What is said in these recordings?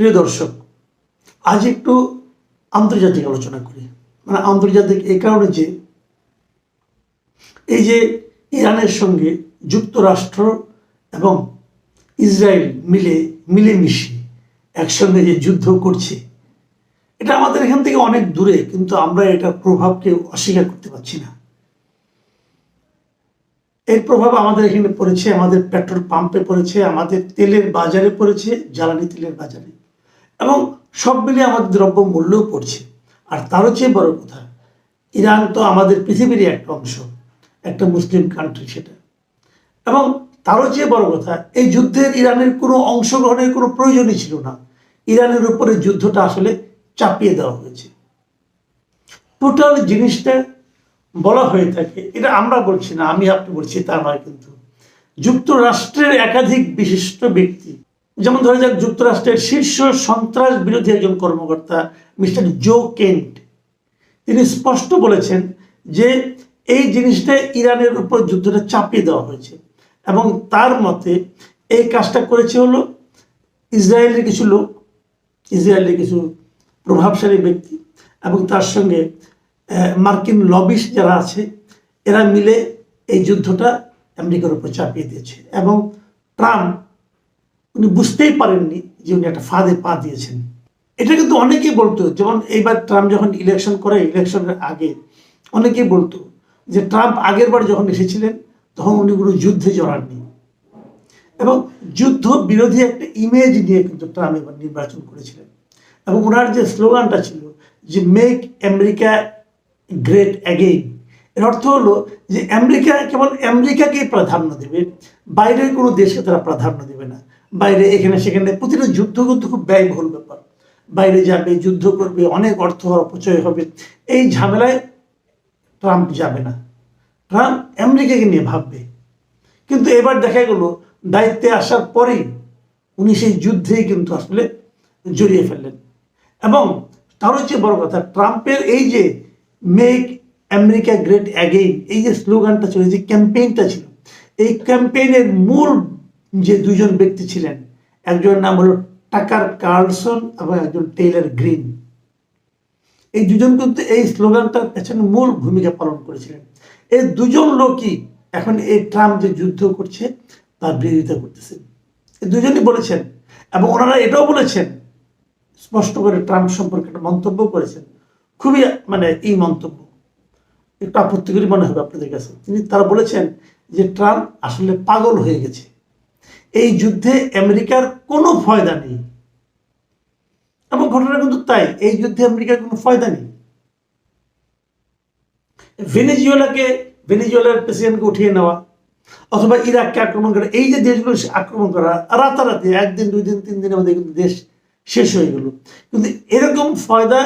প্রিয় দর্শক, আজ একটু আন্তর্জাতিক আলোচনা করি। আন্তর্জাতিক এই কারণে যে এই যে ইরানের সঙ্গে যুক্তরাষ্ট্র এবং ইসরায়েল মিলেমিশে একসঙ্গে যে যুদ্ধ করছে, এটা আমাদের এখান থেকে অনেক দূরে, কিন্তু আমরা এটার প্রভাবকে অস্বীকার করতে পারছি না। এর প্রভাব আমাদের এখানে পড়েছে, আমাদের পেট্রোল পাম্পে পড়েছে, আমাদের তেলের বাজারে পড়েছে, জ্বালানি তেলের বাজারে, এবং সব মিলিয়ে আমাদের দ্রব্য মূল্যও পড়ছে। আর তারও চেয়ে বড় কথা, ইরান তো আমাদের পৃথিবীরই একটা অংশ, একটা মুসলিম কান্ট্রি সেটা। এবং তারও চেয়ে বড় কথা, এই যুদ্ধের ইরানের কোনো অংশগ্রহণের কোনো প্রয়োজনই ছিল না। ইরানের উপরে যুদ্ধটা আসলে চাপিয়ে দেওয়া হয়েছে। টোটাল জিনিসটা বলা হয়ে থাকে, এটা আমরা বলছি না, আমি আপনি বলছি তা নয়, কিন্তু যুক্তরাষ্ট্রের একাধিক বিশিষ্ট ব্যক্তি, যেমন ধরা যাক যুক্তরাষ্ট্রের শীর্ষ সন্ত্রাস বিরোধী একজন কর্মকর্তা মিস্টার জো কেন্ট, তিনি স্পষ্ট বলেছেন যে এই জিনিসটা ইরানের উপর যুদ্ধটা চাপিয়ে দেওয়া হয়েছে, এবং তার মতে এই কাজটা করেছে হলো ইসরায়েলের কিছু লোক, ইসরায়েলের কিছু প্রভাবশালী ব্যক্তি, এবং তার সঙ্গে মার্কিন লবিস্ট যারা আছে, এরা মিলে এই যুদ্ধটা আমেরিকার উপর চাপিয়ে দিয়েছে। এবং ট্রাম্প উনি বুঝতেই পারেননি যে উনি একটা ফাঁদে পা দিয়েছেন। এটা কিন্তু অনেকেই বলতো, যেমন এইবার ট্রাম্প যখন ইলেকশন করে, ইলেকশনের আগে অনেকেই বলতো যে ট্রাম্প আগের বার যখন এসেছিলেন তখন উনি কোনো যুদ্ধে জড়াননি, এবং যুদ্ধ বিরোধী একটা ইমেজ নিয়ে কিন্তু ট্রাম্প এবার নির্বাচন করেছিলেন। এবং ওনার যে স্লোগানটা ছিল যে মেক আমেরিকা গ্রেট অ্যাগেইন, এর অর্থ হলো যে আমেরিকা কেবল আমেরিকাকেই প্রাধান্য দেবে, বাইরের কোনো দেশকে তারা প্রাধান্য দেবে না। বাইরে এখানে সেখানে প্রতিটা যুদ্ধ কিন্তু খুব ব্যয়বহুল ব্যাপার, বাইরে যাবে, যুদ্ধ করবে, অনেক অর্থ অপচয় হবে, এই ঝামেলায় ট্রাম্প যাবে না। ট্রাম্প আমেরিকাকে নিয়ে ভাববে। কিন্তু এবার দেখা গেল দায়িত্বে আসার পরেই উনি সেই যুদ্ধেই কিন্তু আসলে জড়িয়ে ফেললেন। এবং তার হচ্ছে বড় কথা, ট্রাম্পের এই যে মেক আমেরিকা গ্রেট অ্যাগেইন, এই যে স্লোগানটা ছিল, যে ক্যাম্পেইনটা ছিল, এই ক্যাম্পেইনের মূল যে দুজন ব্যক্তি ছিলেন, একজনের নাম হলো টাকার কার্লসন এবং একজন টেইলর গ্রিন। এই দুজন কিন্তু এই স্লোগানটার পেছনে মূল ভূমিকা পালন করেছিলেন। এই দুজন লোকই এখন এই ট্রাম্প যে যুদ্ধ করছে তার বিরোধিতা করতেছেন। এই দুজনই বলেছেন, এবং ওনারা এটাও বলেছেন স্পষ্ট করে, ট্রাম্প সম্পর্কে একটা মন্তব্য করেছেন, খুবই এই মন্তব্য একটু আপত্তিকরী মনে হবে আপনাদের কাছে। তারা বলেছেন যে ট্রাম্প আসলে পাগল হয়ে গেছে, এই যুদ্ধে আমেরিকার কোনো ফায়দা নেই। এবং ঘটনা কিন্তু তাই, এই যুদ্ধে আমেরিকার কোনো ফায়দা নেই। ভেনেজুয়েলার প্রেসিডেন্টকে উঠিয়ে নেওয়া, অথবা ইরাককে আক্রমণ করা, এই যে দেশগুলো আক্রমণ করা রাতারাতি, একদিন, 2 দিন, 3 দিনের মধ্যে কিন্তু দেশ শেষ হয়ে গেল। কিন্তু এরকম ফায়দা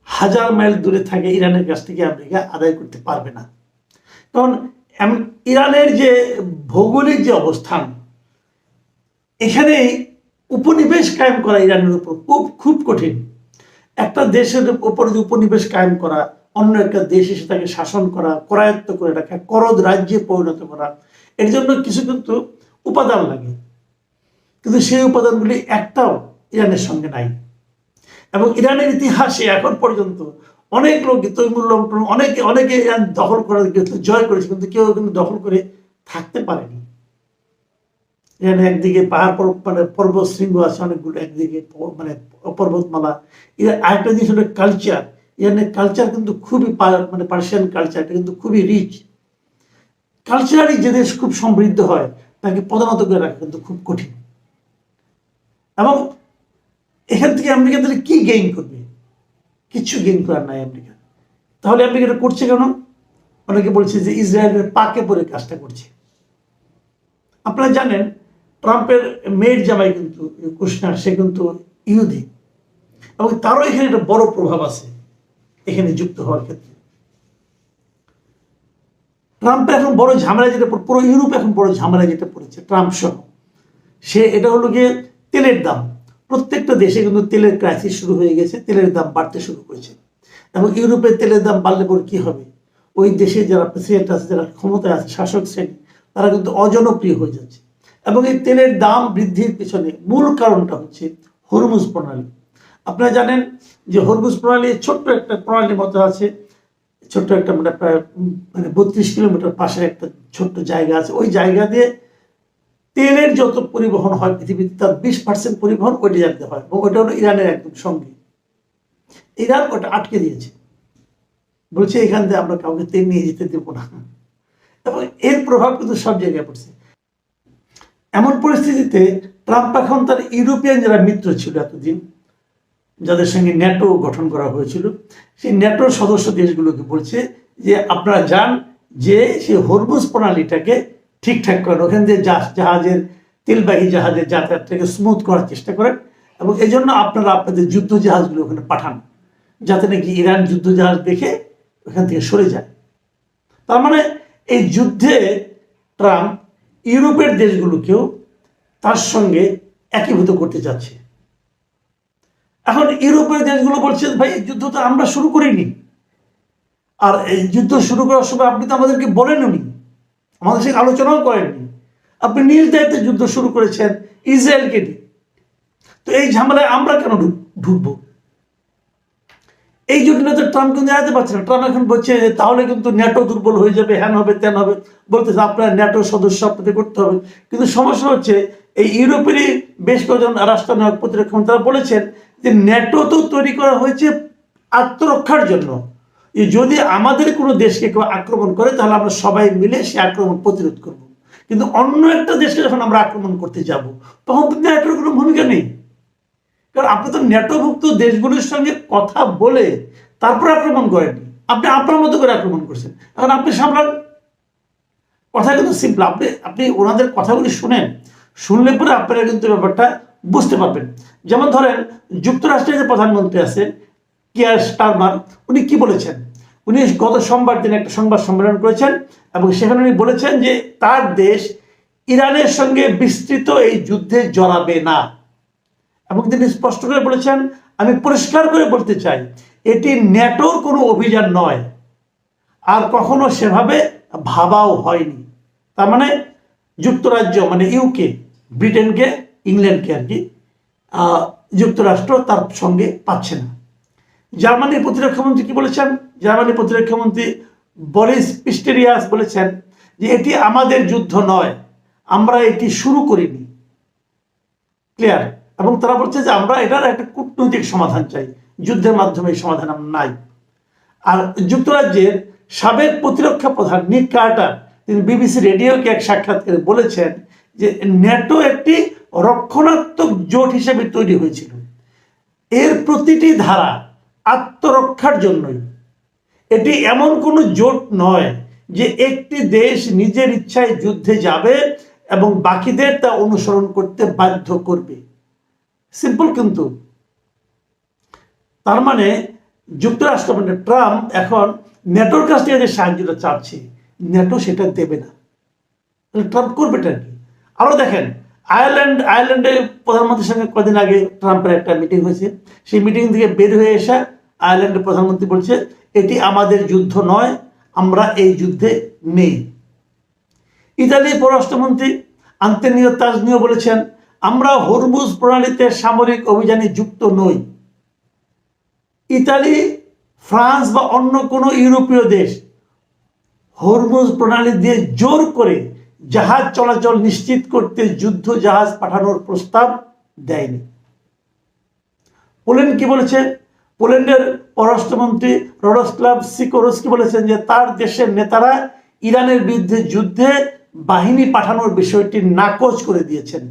হাজার মাইল দূরে থাকে ইরানের কাছ থেকে আমেরিকা আদায় করতে পারবে না। কারণ ইরানের যে ভৌগোলিক যে অবস্থান, এখানে উপনিবেশ কায়েম করা ইরানের উপর খুব কঠিন। একটা দেশের উপর যে উপনিবেশ কায়েম করা, অন্য একটা দেশ এসে তাকে শাসন করা, করায়ত্ত করে রাখা, করদ রাজ্যে পরিণত করা, এর জন্য কিছু কিন্তু উপাদান লাগে, কিন্তু সেই উপাদানগুলি একটাও ইরানের সঙ্গে নাই। এবং ইরানের ইতিহাসে এখন পর্যন্ত অনেক লোক তৈমুর লঙ্কন, অনেকে ইরান দখল করার জয় করেছে, কিন্তু কেউ কিন্তু দখল করে থাকতে পারেনি। ইরানে একদিকে পাহাড় পর্বত শৃঙ্গ আছে অনেকগুলো, একদিকে পর্বতমালা। আরেকটা জিনিস হলো কালচার। ইরানের কালচার কিন্তু খুবই পার্সিয়ান কালচার, এটা কিন্তু খুবই রিচ। কালচারালি যে দেশ খুব সমৃদ্ধ হয় তাকে পদানত করে রাখা কিন্তু খুব কঠিন। এবং এখান থেকে আমেরিকা তাহলে কি গেইন করবে? কিছু গেইন করার নাই আমেরিকা। তাহলে আমেরিকা এটা করছে কেন? অনেকে বলছে যে ইসরায়েলের পাকে পড়ে কাজটা করছে। আপনারা জানেন ট্রাম্পের মেয়ের জামাই কিন্তু কুশনার, সে কিন্তু ইহুদি, এবং তারও এখানে একটা বড় প্রভাব আছে এখানে যুক্ত হওয়ার ক্ষেত্রে। ট্রাম্পের এখন বড় ঝামেলা যেটা, পুরো ইউরোপ এখন বড় ঝামেলা যেটা পড়েছে ট্রাম্প সহ, এটা হলো গিয়ে তেলের দাম। প্রত্যেকটা দেশে কিন্তু তেলের ক্রাইসিস শুরু হয়ে গেছে, তেলের দাম বাড়তে শুরু করেছে। এবং ইউরোপের তেলের দাম বাড়লে পর কি হবে? ওই দেশে যারা প্রেসিডেন্ট আছে, যারা ক্ষমতায় আছে, শাসক শ্রেণী, তারা কিন্তু অজনপ্রিয় হয়ে যাচ্ছে। এবং এই তেলের দাম বৃদ্ধির পেছনে মূল কারণটা হচ্ছে হরমুজ প্রণালী। আপনারা জানেন যে হরমুজ প্রণালী ছোট্ট একটা প্রণালীর মতো আছে, ছোট্ট একটা মানে প্রায় 32 কিলোমিটার পাশে একটা ছোট্ট জায়গা আছে। ওই জায়গা দিয়ে তেলের যত পরিবহন হয় পৃথিবীতে তার 20% পরিবহন ওই জায়গাতে হয়, এবং ওটা হলো ইরানের একদম সঙ্গে। ইরান ওটা আটকে দিয়েছে, বলছে এখান থেকে আমরা কাউকে তেল নিয়ে যেতে দেবো না, এবং এর প্রভাব কিন্তু সব জায়গায় পড়ছে। এমন পরিস্থিতিতে ট্রাম্প এখন তার ইউরোপিয়ান যারা মিত্র ছিল এতদিন, যাদের সঙ্গে ন্যাটো গঠন করা হয়েছিল, সেই ন্যাটোর সদস্য দেশগুলোকে বলছে যে আপনারা যান, যে সেই হরমুজ প্রণালীটাকে ঠিকঠাক করেন, ওখান দিয়ে জাহাজের তেলবাহী জাহাজের যাতায়াতটাকে স্মুথ করার চেষ্টা করেন, এবং এই জন্য আপনারা আপনাদের যুদ্ধ জাহাজগুলো ওখানে পাঠান, যাতে নাকি ইরান যুদ্ধ জাহাজ দেখে ওখান থেকে সরে যায়। তার মানে এই যুদ্ধে ট্রাম্প ইউরোপের দেশগুলোকেও তার সঙ্গে একীভূত করতে যাচ্ছে। এখন ইউরোপের দেশগুলো বলছে ভাই এই যুদ্ধ তো আমরা শুরু করিনি, আর এই যুদ্ধ শুরু করার সময় আপনি তো আমাদেরকে বলেননি, আমাদের সঙ্গে আলোচনাও করেননি, আপনি নিজ দায়িত্বে যুদ্ধ শুরু করেছেন ইসরায়েলকে নিয়ে, তো এই ঝামেলায় আমরা কেন ঢুকবো? এই জন্য তো ট্রাম্প কিন্তু জানাতে পারছে না। ট্রাম্প এখন বলছে তাহলে কিন্তু ন্যাটো দুর্বল হয়ে যাবে, হ্যান হবে ত্যান হবে, বলতেছে আপনার ন্যাটো সদস্য আপনাদের করতে হবে। কিন্তু সমস্যা হচ্ছে এই ইউরোপেরই বেশ কয়েকজন রাষ্ট্রনায়ক প্রতিরক্ষা মন্ত্রী তারা বলেছেন যে ন্যাটো তো তৈরি করা হয়েছে আত্মরক্ষার জন্য, যদি আমাদের কোনো দেশকে কেউ আক্রমণ করে তাহলে আমরা সবাই মিলে সে আক্রমণ প্রতিরোধ করব। কিন্তু অন্য একটা দেশকে যখন আমরা আক্রমণ করতে যাব তখন তো ন্যাটোর কোনো ভূমিকা নেই, কারণ আপনি তো ন্যাটোভুক্ত দেশগুলির সঙ্গে কথা বলে তারপর আক্রমণ করেননি, আপনি আপনার মতো করে আক্রমণ করছেন। এখন আপনি সামলান, কথা কিন্তু সিম্পল। আপনি ওনাদের কথাগুলি শুনলে পরে আপনারা কিন্তু ব্যাপারটা বুঝতে পারবেন। যেমন ধরেন যুক্তরাষ্ট্রের যে প্রধানমন্ত্রী আছেন কিয়ার স্টারমার, উনি কি বলেছেন? উনি গত সোমবার দিন একটা সংবাদ সম্মেলন করেছেন, এবং সেখানে উনি বলেছেন যে তার দেশ ইরানের সঙ্গে বিস্তৃত এই যুদ্ধে জড়াবে না, এবং তিনি স্পষ্ট করে বলেছেন আমি পরিষ্কার করে বলতে চাই এটি ন্যাটোর কোনো অভিযান নয়, আর কখনো সেভাবে ভাবাও হয়নি। তার মানে যুক্তরাজ্য মানে ইউকে, ব্রিটেনকে, ইংল্যান্ডকে আর কি যুক্তরাষ্ট্র তার সঙ্গে পাচ্ছে না। জার্মানির প্রতিরক্ষামন্ত্রী কি বলেছেন? জার্মানির প্রতিরক্ষামন্ত্রী বরিস পিস্টেরিয়াস বলেছেন যে এটি আমাদের যুদ্ধ নয়, আমরা এটি শুরু করিনি, ক্লিয়ার। এবং তারা বলছে যে আমরা এটার একটা কূটনৈতিক সমাধান চাই, যুদ্ধের মাধ্যমে এই সমাধান নাই। আর যুক্তরাজ্যের সাবেক প্রতিরক্ষা প্রধান নিক কার্টার তিনি বিবিসি রেডিওকে এক সাক্ষাৎকারে বলেছেন যে ন্যাটো একটি রক্ষণাত্মক জোট হিসেবে তৈরি হয়েছিল, এর প্রতিটি ধারা আত্মরক্ষার জন্যই, এটি এমন কোনো জোট নয় যে একটি দেশ নিজের ইচ্ছায় যুদ্ধে যাবে এবং বাকিদের তা অনুসরণ করতে বাধ্য করবে। সিম্পল। কিন্তু তার মানে যুক্তরাষ্ট্র মানে ট্রাম্প এখন ন্যাটোর কাছ থেকে যে সাহায্যটা চাচ্ছে ন্যাটো সেটা দেবে না, ট্রাম্প করবেটা কি? আরো দেখেন আয়ারল্যান্ডের প্রধানমন্ত্রীর সঙ্গে কদিন আগে ট্রাম্পের একটা মিটিং হয়েছে, সেই মিটিং থেকে বের হয়ে এসে আয়ারল্যান্ডের প্রধানমন্ত্রী বলছে এটি আমাদের যুদ্ধ নয়, আমরা এই যুদ্ধে নেই। ইতালির পররাষ্ট্রমন্ত্রী আন্তোনিও তাজনিও বলেছেন আমরা হরমুজ প্রণালীতে সামরিক অভিযানে যুক্ত নই। ইতালি, ফ্রান্স বা অন্য কোনো ইউরোপীয় দেশ হরমুজ প্রণালী দিয়ে জোর করে জাহাজ চলাচল নিশ্চিত করতে যুদ্ধ জাহাজ পাঠানোর প্রস্তাব দেয়নি। পোল্যান্ড কি বলেছে? পোল্যান্ডের পররাষ্ট্রমন্ত্রী রডোস্লাভ সিকোরস্কি বলেছেন যে তার দেশের নেতারা ইরানের বিরুদ্ধে যুদ্ধে বাহিনী পাঠানোর বিষয়টি নাকচ করে দিয়েছেন।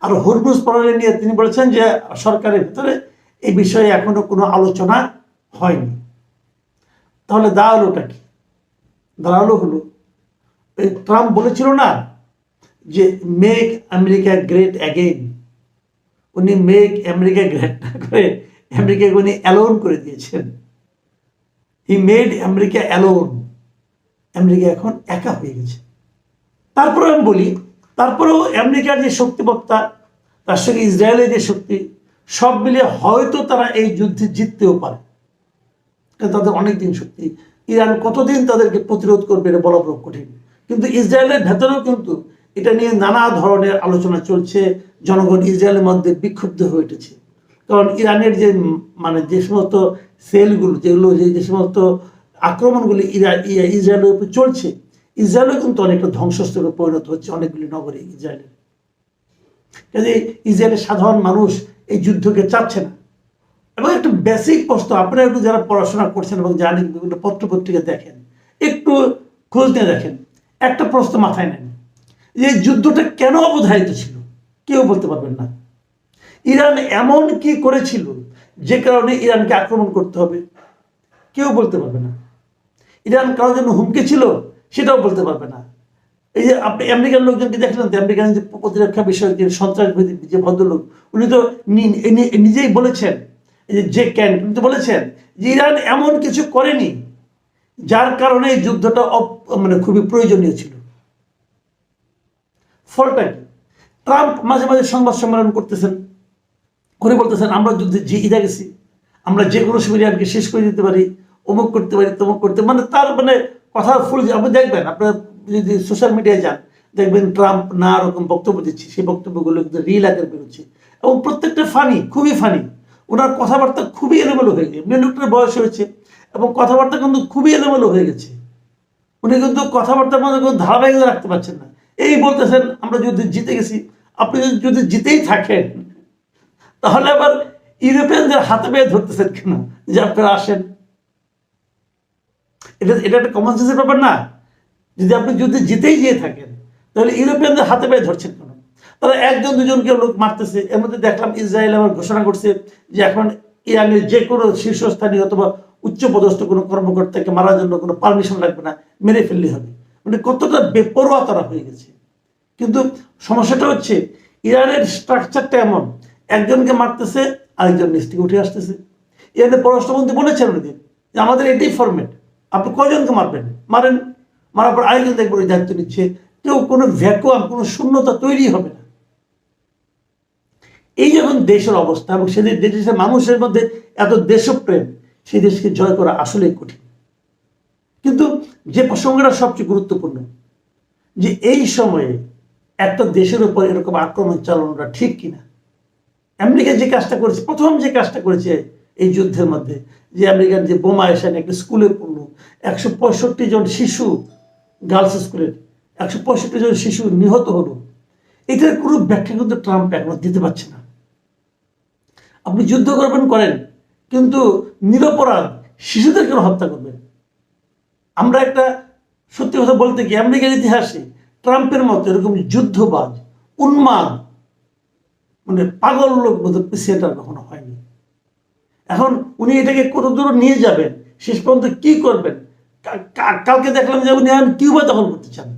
আর হরমুজ প্রণালী নিয়ে তিনি বলেছেন যে সরকারের ভিতরে এই বিষয়ে এখনো কোনো আলোচনা হয়নি। তাহলে দাঁড়ালোটা কি? দাঁড়ালো হলো এই ট্রাম্প বলেছিল না যে মেক আমেরিকা গ্রেট অ্যাগেইন, উনি মেক আমেরিকা গ্রেট না করে আমেরিকাকে উনি অ্যালোন করে দিয়েছেন। He made America alone, America এখন একা হয়ে গেছে। তারপরে আমি বলি, তারপরেও আমেরিকার যে শক্তিবক্তা তার সঙ্গে ইসরায়েলের যে শক্তি সব মিলিয়ে হয়তো তারা এই যুদ্ধে জিততেও পারে, কারণ তাদের অনেক দিন শক্তি। ইরান কতদিন তাদেরকে প্রতিরোধ করবে এটা বলা বড় কঠিন। কিন্তু ইসরায়েলের ভেতরেও কিন্তু এটা নিয়ে নানা ধরনের আলোচনা চলছে। জনগণ ইসরায়েলের মধ্যে বিক্ষুব্ধ হয়ে উঠেছে, কারণ ইরানের যে মানে যে সমস্ত সেলগুলো যেগুলো যে সমস্ত আক্রমণগুলি ইসরায়েলের উপর চলছে, ইসরায়েলও কিন্তু অনেকটা ধ্বংসস্তূপে পরিণত হচ্ছে অনেকগুলি নগরে ইসরায়েলের। কাজে ইসরায়েলের সাধারণ মানুষ এই যুদ্ধকে চাচ্ছে না। এবং একটা বেসিক প্রশ্ন, আপনারা একটু যারা পড়াশোনা করছেন এবং জানেন, বিভিন্ন পত্রপত্রিকা দেখেন, একটু খোঁজ নিয়ে দেখেন, একটা প্রশ্ন মাথায় নেন যে যুদ্ধটা কেন অবধারিত ছিল? কেউ বলতে পারবেন না। ইরান এমন কি করেছিল যে কারণে ইরানকে আক্রমণ করতে হবে? কেউ বলতে পারবে না। ইরান কারোর জন্য হুমকি ছিল? সেটাও বলতে পারবে না। এই যে আপনি আমেরিকার লোকজনকে দেখলেন, তো আমেরিকান যে প্রতিরক্ষা বিষয়ক যে সন্ত্রাসবাদী যে ভদ্রলোক, উনি তো নিজেই বলেছেন, এই যে ক্যান্ট, উনি তো বলেছেন যে ইরান এমন কিছু করেনি যার কারণে এই যুদ্ধটা মানে খুবই প্রয়োজনীয় ছিল। ফলটা কি? ট্রাম্প মাঝে মাঝে সংবাদ সম্মেলন করতেছেন, করে বলতেছেন আমরা যুদ্ধে জিতে গেছি, আমরা যে কোনো সময় ইরানকে শেষ করে দিতে পারি, অমুক করতে পারি, তমুক করতে, মানে তার মানে কথার ফুল। আপনি দেখবেন, আপনার যদি সোশ্যাল মিডিয়ায় যান, দেখবেন ট্রাম্প নানা রকম বক্তব্য দিচ্ছে, সেই বক্তব্যগুলো কিন্তু রিল আকারে বেরোচ্ছে এবং প্রত্যেকটা ফানি, খুবই ফানি। ওনার কথাবার্তা খুবই এলোমেলো হয়ে গেছে, মেয়ে লোকটার বয়স হয়েছে এবং কথাবার্তা কিন্তু খুবই এলোমেলো হয়ে গেছে। উনি কিন্তু কথাবার্তার মধ্যে কোনো ধারাবাহিকতা রাখতে পারছেন না। এই বলতেছেন আমরা যুদ্ধে জিতে গেছি। আপনি যদি জিতেই থাকেন, তাহলে আবার ইউরোপিয়ানদের হাতে পেয়ে ধরতেছেন কেন যে আপনারা আসেন? এটা একটা কমন সেন্সের ব্যাপার না? যদি আপনি যুদ্ধে জিতেই যেয়ে থাকেন, তাহলে ইউরোপিয়ানদের হাতে পেয়ে ধরছেন কেন? তারা একজন দুজনকে লোক মারতেছে। এর মধ্যে দেখলাম ইসরায়েল আবার ঘোষণা করছে যে এখন ইরানের যে কোনো শীর্ষস্থানীয় অথবা উচ্চপদস্থ কোনো কর্মকর্তাকে মারার জন্য কোনো পারমিশন লাগবে না, মেরে ফেললে হবে। মানে কতটা বেপরোয়া তারা হয়ে গেছে। কিন্তু সমস্যাটা হচ্ছে ইরানের স্ট্রাকচারটা এমন, একজনকে মারতেছে, আরেকজন নিচ থেকে উঠে আসতেছে। ইরানের পররাষ্ট্রমন্ত্রী বলেছেন ওদের যে আমাদের এটাই ফরম্যাট, আপনি কয়জনকে মারবেন মারেন, মারার পর আরেকজন দেখবেন ওই দায়িত্ব নিচ্ছে। কেউ কোনো ভ্যাকুয়াম, কোনো শূন্যতা তৈরি হবে না। এই যখন দেশের অবস্থা এবং সেদের দেশের মানুষের মধ্যে এত দেশপ্রেম, সেই দেশকে জয় করা আসলেই কঠিন। কিন্তু যে প্রসঙ্গটা সবচেয়ে গুরুত্বপূর্ণ, যে এই সময়ে একটা দেশের উপর এরকম আক্রমণ চালানোটা ঠিক কিনা। আমেরিকা যে কাজটা করেছে, প্রথম যে কাজটা করেছে এই যুদ্ধের মধ্যে, যে আমেরিকান যে বোমা এসে একটা স্কুলে পড়লো, 165 জন শিশু, গার্লস স্কুলের 165 জন শিশু নিহত হলো, এটার কোনো ব্যাখ্যা কিন্তু ট্রাম্প এখনো দিতে পারছে না। আপনি যুদ্ধ করবেন করেন, কিন্তু নিরপরাধ শিশুদের কেন হত্যা করবেন? আমরা একটা সত্যি কথা বলতে গিয়ে আমেরিকার ইতিহাসে ট্রাম্পের মতো এরকম যুদ্ধবাজ, উন্মাদ, মানে পাগল লোক মতো প্রেসিডেন্ট আর কখনো হয়নি। এখন উনি এটাকে কত দূর নিয়ে যাবেন, শেষ পর্যন্ত কি করবেন? কালকে দেখলাম যে উনি এখন কিউবা দখল করতে চান।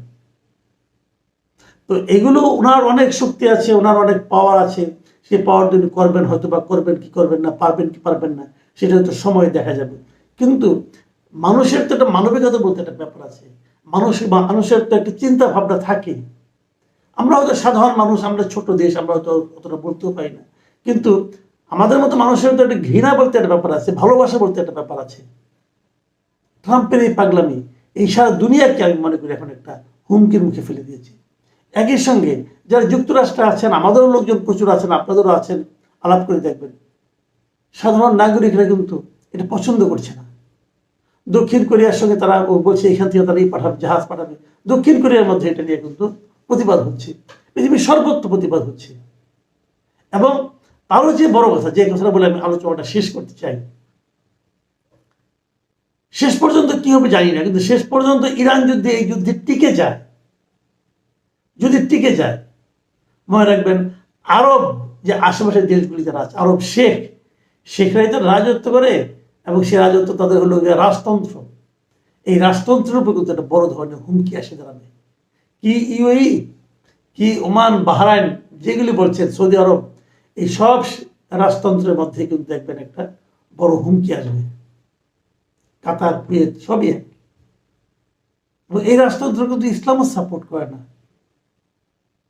তো এগুলো ওনার অনেক শক্তি আছে, ওনার অনেক পাওয়ার আছে। সেই পাওয়ার যদি করবেন, হয়তো বা করবেন কি করবেন না, পারবেন কি পারবেন না, সেটা হয়তো সময় দেখা যাবে। কিন্তু মানুষের তো একটা মানবিকতা বলতে একটা ব্যাপার আছে। মানুষের তো একটা চিন্তা ভাবনা থাকে। আমরা হয়তো সাধারণ মানুষ, আমরা ছোট দেশ, আমরা হয়তো অতটা বলতেও পারি না, কিন্তু আমাদের মতো মানুষের তো একটা ঘৃণা বলতে একটা ব্যাপার আছে, ভালোবাসা বলতে একটা ব্যাপার আছে। ট্রাম্পের এই পাগলামি এই সারা দুনিয়াকে আমি মনে করি এখন একটা হুমকির মুখে ফেলে দিয়েছে। একই সঙ্গে যারা যুক্তরাষ্ট্রে আছেন, আমাদেরও লোকজন প্রচুর আছেন, আপনাদেরও আছেন, আলাপ করে দেখবেন, সাধারণ নাগরিকরা কিন্তু এটা পছন্দ করছে না। দক্ষিণ কোরিয়ার সঙ্গে তারা বলছে এখান থেকে তারা পাঠাবে, জাহাজ পাঠাবে। দক্ষিণ কোরিয়ার মধ্যে এটা নিয়ে কিন্তু প্রতিবাদ হচ্ছে, পৃথিবীর সর্বত্র প্রতিবাদ হচ্ছে। এবং আরো যে বড় কথা, যে কথাটা বলে আমি আলোচনাটা শেষ করতে চাই, শেষ পর্যন্ত কি হবে জানি না, কিন্তু শেষ পর্যন্ত ইরান যদি এই যুদ্ধে টিকে যায়, যদি টিকে যায়, মনে রাখবেন আরব যে আশেপাশের দেশগুলি যারা আছে, আরব শেখরাই তো রাজত্ব করে, এবং সে রাজত্ব তাদের হলো রাজতন্ত্র। এই রাজতন্ত্রের উপর কিন্তু একটা বড় ধরনের হুমকি আসে দাঁড়াবে। কি ইউএই, কি ওমান, বাহরাইন, যেগুলি বলছেন, সৌদি আরব, এই সব রাজতন্ত্রের মধ্যে কিন্তু দেখবেন একটা বড় হুমকি আসবে। কাতার, কুয়েত সবই এক। এই রাজতন্ত্র কিন্তু ইসলামও সাপোর্ট করে না,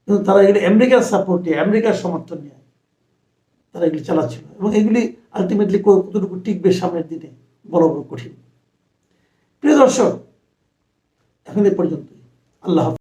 কিন্তু তারা এগুলি আমেরিকার সাপোর্ট নিয়ে, আমেরিকার সমর্থন নিয়ে তারা এগুলি চালাচ্ছিল। এবং এগুলি আলটিমেটলি কতটুকু টিকবে সামনের দিনে বড় বড় কঠিন। প্রিয় দর্শক, এখন এ পর্যন্তই। আল্লাহ হাফেজ।